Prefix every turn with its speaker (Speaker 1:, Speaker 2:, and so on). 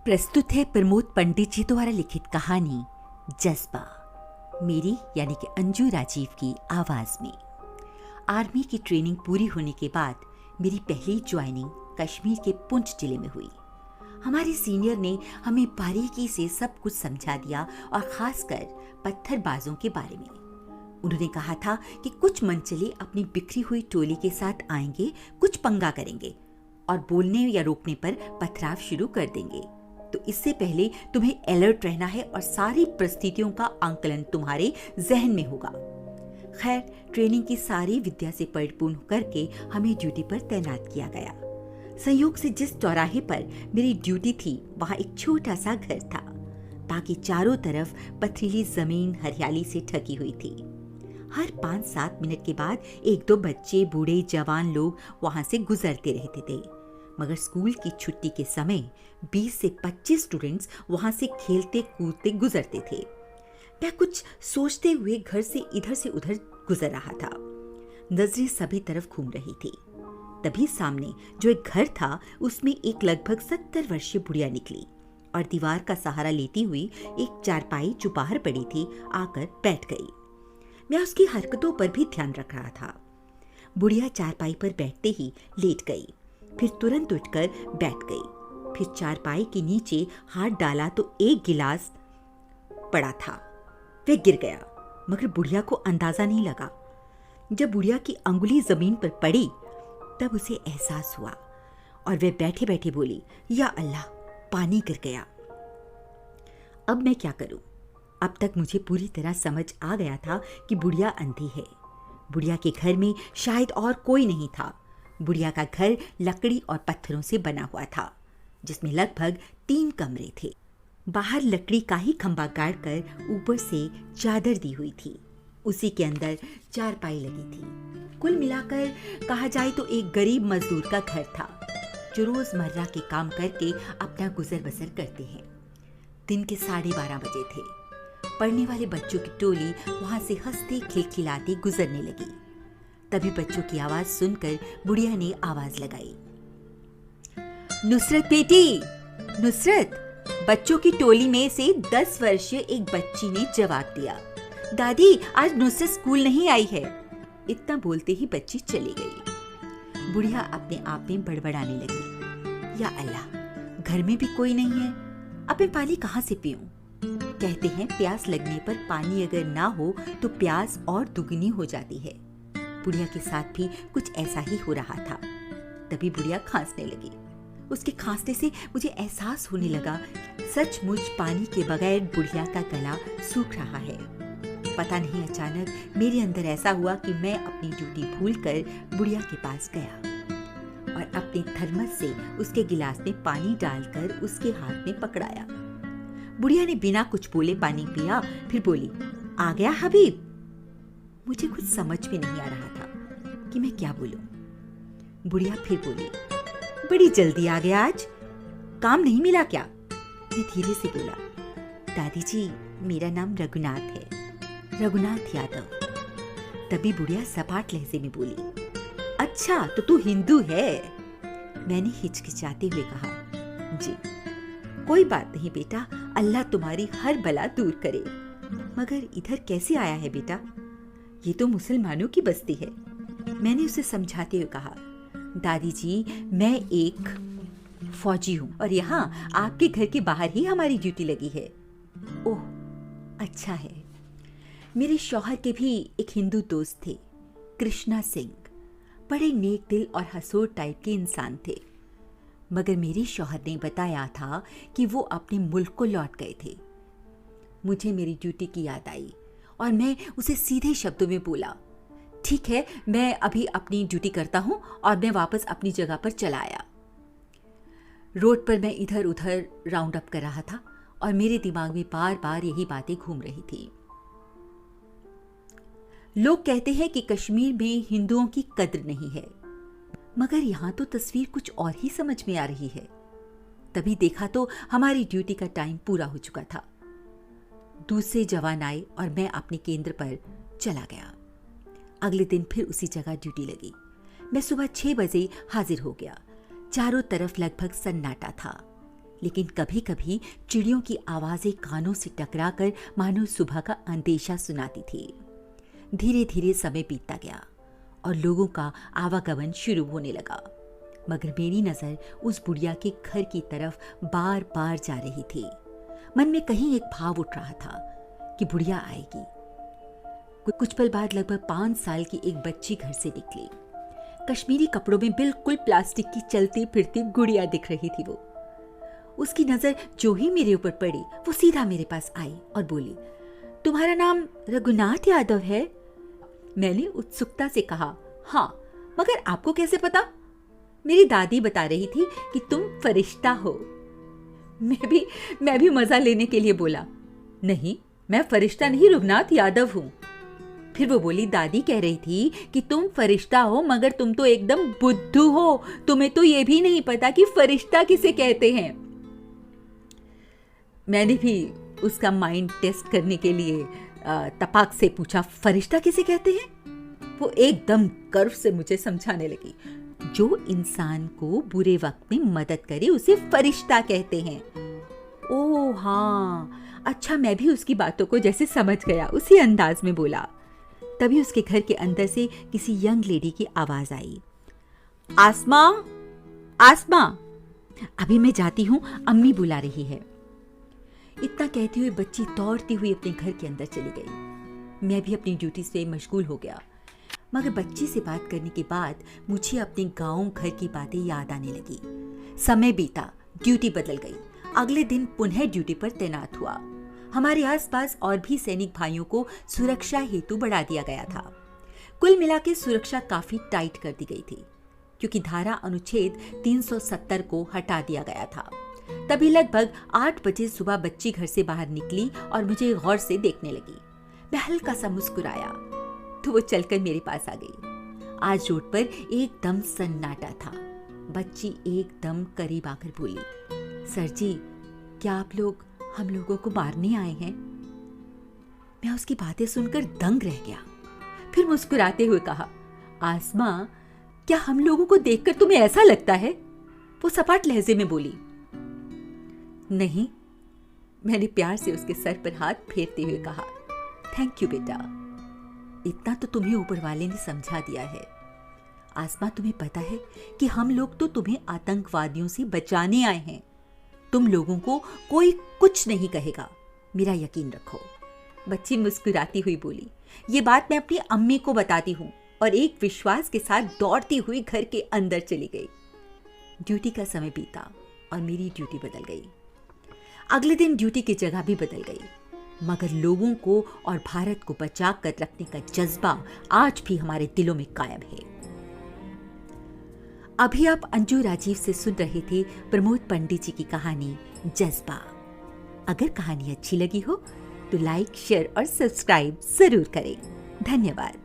Speaker 1: प्रस्तुत है प्रमोद पंडित जी द्वारा लिखित कहानी जज्बा, मेरी यानी कि अंजू राजीव की आवाज में। आर्मी की ट्रेनिंग पूरी होने के बाद मेरी पहली ज्वाइनिंग कश्मीर के पुंछ जिले में हुई। हमारे सीनियर ने हमें बारीकी से सब कुछ समझा दिया और खासकर पत्थरबाजों के बारे में। उन्होंने कहा था कि कुछ मनचले अपनी बिखरी हुई टोली के साथ आएंगे, कुछ पंगा करेंगे और बोलने या रोकने पर पथराव शुरू कर देंगे। तो इससे पहले तुम्हें अलर्ट रहना है और सारी परिस्थितियों का आंकलन तुम्हारे जहन में होगा। खैर, ट्रेनिंग की सारी विद्या से परिपूर्ण करके हमें ड्यूटी पर तैनात किया गया। संयोग से जिस चौराहे पर मेरी ड्यूटी थी वहां एक छोटा सा घर था। बाकी चारों तरफ पथरीली जमीन हरियाली से ढकी हुई थी। हर 5-7 मिनट के बाद 1-2 बच्चे, बूढ़े, जवान लोग वहां से गुजरते रहते थे। मगर स्कूल की छुट्टी के समय 20 से 25 स्टूडेंट्स वहां से खेलते कूदते गुजरते थे। मैं कुछ सोचते हुए घर से इधर से उधर गुजर रहा था। नजरें सभी तरफ घूम रही थी। तभी सामने जो एक घर था उसमें एक लगभग 70 वर्षीय बुढ़िया निकली और दीवार का सहारा लेती हुई एक चारपाई जो बाहर पड़ी थी आकर बैठ गई। मैं उसकी हरकतों पर भी ध्यान रख रहा था। बुढ़िया चारपाई पर बैठते ही लेट गई, फिर तुरंत उठकर बैठ गई, फिर चारपाई के नीचे हाथ डाला तो एक गिलास पड़ा था, वह गिर गया, मगर बुढ़िया को अंदाजा नहीं लगा। जब बुढ़िया की अंगुली जमीन पर पड़ी तब उसे एहसास हुआ और वह बैठे बैठे बोली, या अल्लाह, पानी गिर गया। अब मैं क्या करूं? अब तक मुझे पूरी तरह समझ आ गया था कि बुढ़िया अंधी है। बुढ़िया के घर में शायद और कोई नहीं था। बुढ़िया का घर लकड़ी और पत्थरों से बना हुआ था, जिसमें लगभग 3 कमरे थे। बाहर लकड़ी का ही खंभा गाड़कर ऊपर से चादर दी हुई थी। उसी के अंदर चारपाई लगी थी। कुल मिलाकर कहा जाए तो एक गरीब मजदूर का घर था, जो रोजमर्रा के काम करके अपना गुजर बसर करते हैं। दिन के 12:30 बजे थे। पढ़ने वाले बच्चों की टोली वहां से हंसते खिलखिलाते गुजरने लगी। तभी बच्चों की आवाज सुनकर बुढ़िया ने आवाज लगाई, नुसरत बेटी, नुसरत। बच्चों की टोली में से 10 वर्षीय एक बच्ची ने जवाब दिया, दादी, आज नुसरत स्कूल नहीं आई है। इतना बोलते ही बच्ची चली गई। बुढ़िया अपने आप में बड़बड़ाने लगी, या अल्लाह, घर में भी कोई नहीं है, अब मैं पानी कहाँ से पीऊं? कहते हैं प्यास लगने पर पानी अगर ना हो तो प्यास और दुगनी हो जाती है। बुढ़िया के साथ भी कुछ ऐसा ही हो रहा था। तभी बुढ़िया खांसने लगी। उसके खांसने से मुझे एहसास होने लगा, सचमुच पानी के बगैर बुढ़िया का गला सूख रहा है। पता नहीं अचानक मेरे अंदर ऐसा हुआ कि मैं अपनी ड्यूटी भूलकर बुढ़िया के पास गया और अपने थर्मस से उसके गिलास में पानी डालकर उसके हाथ में पकड़ाया। बुढ़िया ने बिना कुछ बोले पानी पिया, फिर बोली, आ गया हबीब? मुझे कुछ समझ में नहीं आ रहा था कि मैं क्या बोलूं। बुढ़िया फिर बोली, बड़ी जल्दी आ गया आज, काम नहीं मिला क्या? मैं धीरे से बोला, दादी जी, मेरा नाम रघुनाथ है, रघुनाथ यादव। तभी बुढ़िया सपाट लहजे में बोली, अच्छा तो तू हिंदू है? मैंने हिचकिचाते हुए कहा, जी। कोई बात नहीं बेटा, अल्लाह तुम्हारी हर बला दूर करे। मगर इधर कैसे आया है बेटा? ये तो मुसलमानों की बस्ती है। मैंने उसे समझाते हुए कहा, दादी जी, मैं एक फौजी हूँ और यहाँ आपके घर के बाहर ही हमारी ड्यूटी लगी है। ओह, अच्छा है। मेरे शौहर के भी एक हिंदू दोस्त थे, कृष्णा सिंह। बड़े नेक दिल और हंसोर टाइप के इंसान थे। मगर मेरे शौहर ने बताया था कि वो अपने मुल्क को लौट गए थे। मुझे मेरी ड्यूटी की याद आई और मैं उसे सीधे शब्दों में बोला, ठीक है, मैं अभी अपनी ड्यूटी करता हूँ, और मैं वापस अपनी जगह पर चला आया। रोड पर मैं इधर उधर राउंड अप कर रहा था और मेरे दिमाग में बार बार यही बातें घूम रही थी। लोग कहते हैं कि कश्मीर में हिंदुओं की कद्र नहीं है, मगर यहाँ तो तस्वीर कुछ और ही समझ में आ रही है। तभी देखा तो हमारी ड्यूटी का टाइम पूरा हो चुका था। दूसरे जवान आए और मैं अपने केंद्र पर चला गया। अगले दिन फिर उसी जगह ड्यूटी लगी। मैं सुबह 6 बजे हाजिर हो गया। चारों तरफ लगभग सन्नाटा था। लेकिन कभी कभी चिड़ियों की आवाजें कानों से टकराकर मानो सुबह का अंदेशा सुनाती थी। धीरे धीरे समय बीतता गया और लोगों का आवागमन शुरू होने लगा, मगर मेरी नजर उस बुढ़िया के घर की तरफ बार बार जा रही थी। मन में कहीं एक भाव उठ रहा था कि बुढ़िया आएगी। कुछ पल बाद लगभग 5 साल की एक बच्ची घर से निकली। कश्मीरी कपड़ों में बिल्कुल प्लास्टिक की चलती फिरती गुड़िया दिख रही थी। वो उसकी नजर जो ही मेरे ऊपर पड़ी वो सीधा मेरे पास आई और बोली, तुम्हारा नाम रघुनाथ यादव है? मैंने उत्सुकता से कहा, हाँ, मगर आपको कैसे पता? मेरी दादी बता रही थी कि तुम फरिश्ता हो। मैं भी मजा लेने के लिए बोला, नहीं, मैं फरिश्ता नहीं, रघुनाथ यादव हूं। फिर वो बोली, दादी कह रही थी कि तुम फरिश्ता हो, मगर तुम तो एकदम बुद्धू हो, तुम्हें तो ये भी नहीं पता कि फरिश्ता किसे कहते हैं। मैंने भी उसका माइंड टेस्ट करने के लिए तपाक से पूछा, फरिश्ता किसे कहते हैं? वो एकदम गर्व से मुझे समझाने लगी, जो इंसान को बुरे वक्त में मदद करे उसे फरिश्ता कहते हैं। ओह हाँ, अच्छा, मैं भी उसकी बातों को जैसे समझ गया, उसी अंदाज में बोला। तभी उसके घर के अंदर से किसी यंग लेडी की आवाज आई, आसमा, आसमा, अभी मैं जाती हूं, अम्मी बुला रही है। इतना कहते हुए बच्ची दौड़ती हुई अपने घर के अंदर चली गई। मैं भी अपनी ड्यूटी से मशगूल हो गया, मगर बच्ची से बात करने के बाद मुझे अपने गांव घर की बातें याद आने लगी। समय बीता, ड्यूटी बदल गई। अगले दिन पुनः ड्यूटी पर तैनात हुआ। हमारे आसपास और भी सैनिक भाइयों को सुरक्षा हेतु बढ़ा दिया गया था। कुल मिला के सुरक्षा काफी टाइट कर दी गई थी, क्योंकि धारा अनुच्छेद 370 को हटा दिया गया था। तभी लगभग 8 बजे सुबह बच्ची घर से बाहर निकली और मुझे गौर से देखने लगी। मैं हल्का सा मुस्कुराया तो वो चलकर मेरे पास आ गई। आज रोड पर एकदम सन्नाटा था। बच्ची एकदम करीब आकर बोली, सर जी, क्या आप लोग हम लोगों को मारने आए हैं? मैं उसकी बातें सुनकर दंग रह गया। फिर मुस्कुराते हुए कहा, आसमा, क्या हम लोगों को देखकर तुम्हें ऐसा लगता है? वो सपाट लहजे में बोली, नहीं। मैंने प्यार से उसके सर पर हाथ फेरते हुए कहा, थैंक यू बेटा, इतना तो तुम्हें ऊपर वाले ने समझा दिया है। आसमा, तुम्हें पता है कि हम लोग तो तुम्हें आतंकवादियों से बचाने आए हैं। तुम लोगों को कोई कुछ नहीं कहेगा, मेरा यकीन रखो। बच्ची मुस्कुराती हुई बोली, ये बात मैं अपनी अम्मी को बताती हूँ, और एक विश्वास के साथ दौड़ती हुई घर के अंदर चली गई। ड्यूटी का समय बीता और मेरी ड्यूटी बदल गई। अगले दिन ड्यूटी की जगह भी बदल गई, मगर लोगों को और भारत को बचा कर रखने का जज्बा आज भी हमारे दिलों में कायम है। अभी आप अंजू राजीव से सुन रहे थे प्रमोद पंडित जी की कहानी जज्बा। अगर कहानी अच्छी लगी हो तो लाइक, शेयर और सब्सक्राइब जरूर करें। धन्यवाद।